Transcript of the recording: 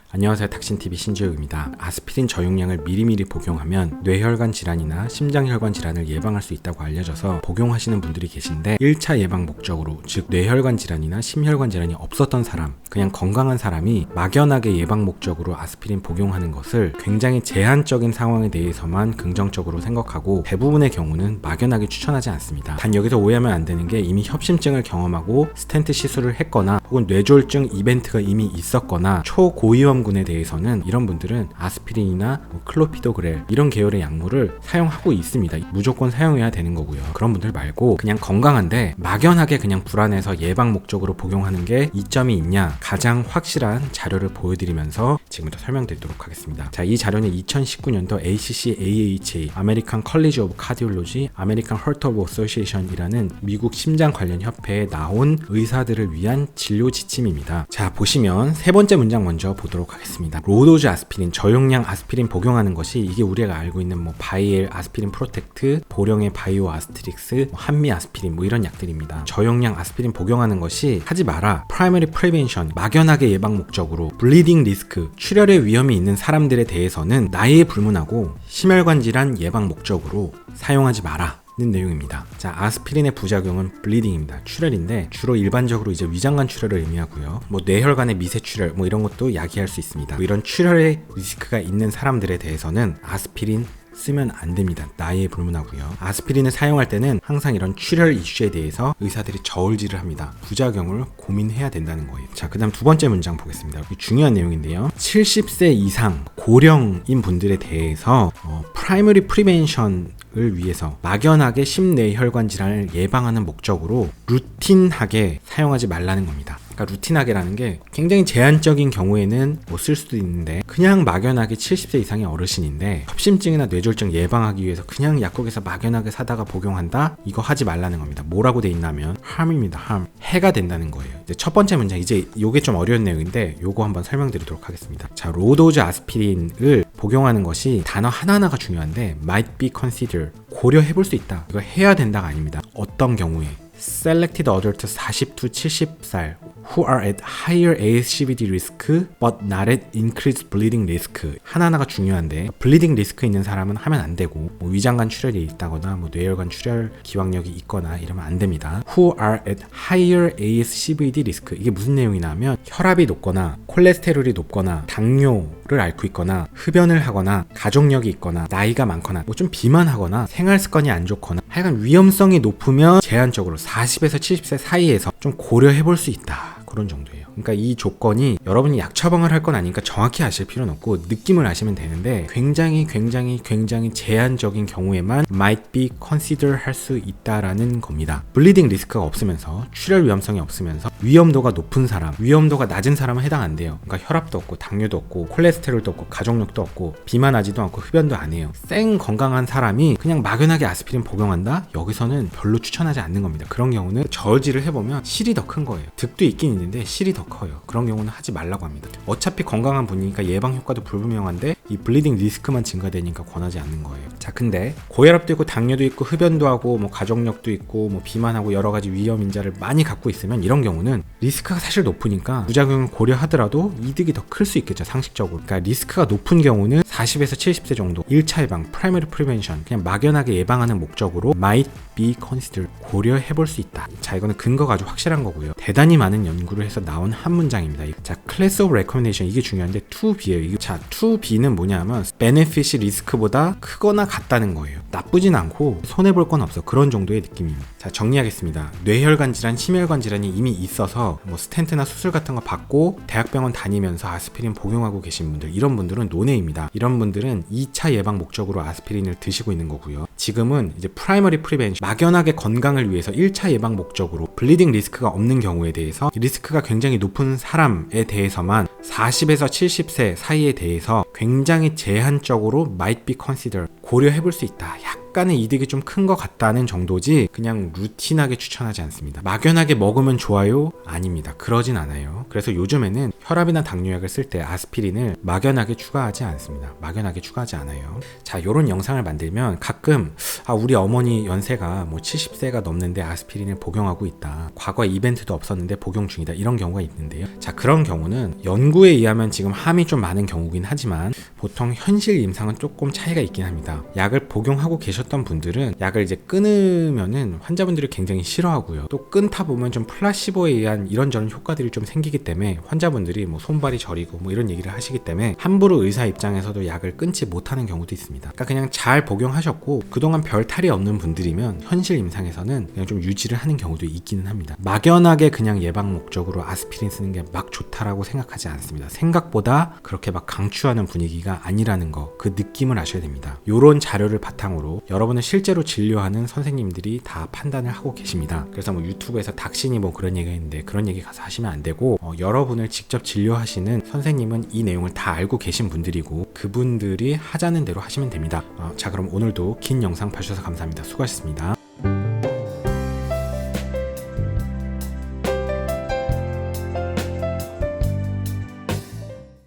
안녕하세요. 닥신TV 신지혁입니다. 아스피린 저용량을 미리미리 복용하면 뇌혈관 질환이나 심장혈관 질환을 예방할 수 있다고 알려져서 복용하시는 분들이 계신데 1차 예방 목적으로, 즉 뇌혈관 질환이나 심혈관 질환이 없었던 사람, 그냥 건강한 사람이 막연하게 예방 목적으로 아스피린 복용하는 것을 굉장히 제한적인 상황에 대해서만 긍정적으로 생각하고 대부분의 경우는 막연하게 추천하지 않습니다. 단 여기서 오해하면 안 되는 게 이미 협심증을 경험하고 스텐트 시술을 했거나 혹은 뇌졸중 이벤트가 이미 있었거나 초고위험군에 대해서는 이런 분들은 아스피린이나 클로피도그렐 이런 계열의 약물을 사용하고 있습니다. 무조건 사용해야 되는 거고요. 그런 분들 말고 그냥 건강한데 막연하게 그냥 불안해서 예방 목적으로 복용하는 게 이점이 있냐, 가장 확실한 자료를 보여드리면서 지금부터 설명드리도록 하겠습니다. 자, 이 자료는 2019년도 ACC/AHA 아메리칸 컬리지 오브 카디올로지 아메리칸 허트 오브 어소시에이션이라는 미국 심장 관련 협회에 나온 의사들을 위한 진료 지침입니다. 자, 보시면 세 번째 문장 먼저 보도록 하겠습니다. 로도즈 아스피린, 저용량 아스피린 복용하는 것이 이게 우리가 알고 있는 바이엘 아스피린 프로텍트, 보령의 바이오 아스트릭스, 한미 아스피린 이런 약들입니다. 저용량 아스피린 복용하는 것이 하지 마라. 프라이머리 프리벤션, 막연하게 예방 목적으로 블리딩 리스크, 출혈의 위험이 있는 사람들에 대해서는 나이에 불문하고 심혈관 질환 예방 목적으로 사용하지 마라 는 내용입니다. 자, 아스피린의 부작용은 블리딩입니다. 출혈인데 주로 일반적으로 이제 위장관 출혈을 의미하고요. 뇌혈관의 미세 출혈 이런 것도 야기할 수 있습니다. 이런 출혈의 리스크가 있는 사람들에 대해서는 아스피린 쓰면 안 됩니다. 나이에 불문하고요. 아스피린을 사용할 때는 항상 이런 출혈 이슈에 대해서 의사들이 저울질을 합니다. 부작용을 고민해야 된다는 거예요. 자, 그 다음 두 번째 문장 보겠습니다. 중요한 내용인데요. 70세 이상 고령인 분들에 대해서 프라이머리 프리벤션을 위해서 막연하게 심뇌혈관 질환을 예방하는 목적으로 루틴하게 사용하지 말라는 겁니다. 그러니까 루틴하게라는 게 굉장히 제한적인 경우에는 쓸 수도 있는데 그냥 막연하게 70세 이상의 어르신인데 협심증이나 뇌졸중 예방하기 위해서 그냥 약국에서 막연하게 사다가 복용한다? 이거 하지 말라는 겁니다. 뭐라고 돼 있냐면 harm입니다. harm. 해가 된다는 거예요. 이제 첫 번째 문장, 이제 요게 좀 어려운 내용인데 요거 한번 설명드리도록 하겠습니다. 자, 로도즈 아스피린을 복용하는 것이 단어 하나하나가 중요한데 might be considered, 고려해볼 수 있다. 이거 해야 된다가 아닙니다. 어떤 경우에 Selected adults 40-70살 who are at higher ASCVD risk but not at increased bleeding risk. 하나하나가 중요한데 bleeding risk 있는 사람은 하면 안 되고 위장관 출혈이 있다거나 뇌혈관 출혈 기왕력이 있거나 이러면 안 됩니다. Who are at higher ASCVD risk. 이게 무슨 내용이냐면 혈압이 높거나 콜레스테롤이 높거나 당뇨를 앓고 있거나 흡연을 하거나 가족력이 있거나 나이가 많거나 좀 비만하거나 생활 습관이 안 좋거나 하여간 위험성이 높으면 제한적으로 40에서 70세 사이에서 좀 고려해 볼 수 있다. 그런 정도예요. 그러니까 이 조건이 여러분이 약 처방을 할 건 아니니까 정확히 아실 필요는 없고 느낌을 아시면 되는데 굉장히 제한적인 경우에만 might be consider 할 수 있다라는 겁니다. 블리딩 리스크가 없으면서 출혈 위험성이 없으면서 위험도가 높은 사람, 위험도가 낮은 사람은 해당 안 돼요. 그러니까 혈압도 없고 당뇨도 없고 콜레스테롤도 없고 가족력도 없고 비만하지도 않고 흡연도 안 해요. 생 건강한 사람이 그냥 막연하게 아스피린 복용한다? 여기서는 별로 추천하지 않는 겁니다. 그런 경우는 저울질을 해보면 실이 더 큰 거예요. 득도 있긴 있는데 실이 더 커요. 그런 경우는 하지 말라고 합니다. 어차피 건강한 분이니까 예방 효과도 불분명한데 이 블리딩 리스크만 증가되니까 권하지 않는 거예요. 자, 근데 고혈압도 있고 당뇨도 있고 흡연도 하고 가족력도 있고 비만하고 여러 가지 위험 인자를 많이 갖고 있으면 이런 경우는 리스크가 사실 높으니까 부작용을 고려하더라도 이득이 더 클 수 있겠죠, 상식적으로. 그러니까 리스크가 높은 경우는 40에서 70세 정도 1차 예방, 프라이머리 프리벤션, 그냥 막연하게 예방하는 목적으로 might be considered, 고려해 볼 수 있다. 자, 이거는 근거가 아주 확실한 거고요. 대단히 많은 연구를 해서 나온 한 문장입니다. 자, class of recommendation, 이게 중요한데 2B예요. 자, 2B는 뭐냐면 benefit이 리스크보다 크거나 같다는 거예요. 나쁘진 않고 손해볼 건 없어. 그런 정도의 느낌입니다. 자, 정리하겠습니다. 뇌혈관 질환, 심혈관 질환이 이미 있어서 스텐트나 수술 같은 거 받고 대학병원 다니면서 아스피린 복용하고 계신 분들, 이런 분들은 노네입니다. 이런 분들은 2차 예방 목적으로 아스피린을 드시고 있는 거고요. 지금은 이제 프라이머리 프리벤션, 막연하게 건강을 위해서 1차 예방 목적으로 블리딩 리스크가 없는 경우에 대해서 리스크가 굉장히 높은 사람에 대해서만 40에서 70세 사이에 대해서 굉장히 제한적으로 might be considered, 고려해 볼 수 있다. 약간의 이득이 좀 큰 것 같다는 정도지 그냥 루틴하게 추천하지 않습니다. 막연하게 먹으면 좋아요? 아닙니다. 그러진 않아요. 그래서 요즘에는 혈압이나 당뇨약을 쓸 때 아스피린을 막연하게 추가하지 않습니다. 막연하게 추가하지 않아요. 자, 요런 영상을 만들면 가끔 우리 어머니 연세가 뭐 70세가 넘는데 아스피린을 복용하고 있다. 과거에 이벤트도 없었는데 복용 중이다. 이런 경우가 있는데요. 자, 그런 경우는 연구에 의하면 지금 함이 좀 많은 경우긴 하지만 보통 현실 임상은 조금 차이가 있긴 합니다. 약을 복용하고 계셨던 분들은 약을 이제 끊으면은 환자분들이 굉장히 싫어하고요. 또 끊다 보면 좀 플라시보에 의한 이런저런 효과들이 좀 생기기 때문에 환자분들이 뭐 손발이 저리고 뭐 이런 얘기를 하시기 때문에 함부로 의사 입장에서도 약을 끊지 못하는 경우도 있습니다. 그러니까 그냥 잘 복용하셨고 그동안 별 탈이 없는 분들이면 현실 임상에서는 그냥 좀 유지를 하는 경우도 있기는 합니다. 막연하게 그냥 예방 목적으로 아스피린 쓰는 게 막 좋다라고 생각하지 않습니다. 생각보다 그렇게 막 강추하는 분위기가 아니라는 거, 그 느낌을 아셔야 됩니다. 요런 자료를 바탕으로 여러분은 실제로 진료하는 선생님들이 다 판단을 하고 계십니다. 그래서 뭐 유튜브에서 닥신이 뭐 그런 얘기가 있는데 그런 얘기 가서 하시면 안 되고 여러분을 직접 진료하시는 선생님은 이 내용을 다 알고 계신 분들이고 그분들이 하자는 대로 하시면 됩니다. 자, 그럼 오늘도 긴 영상 봐주셔서 감사합니다. 수고하셨습니다.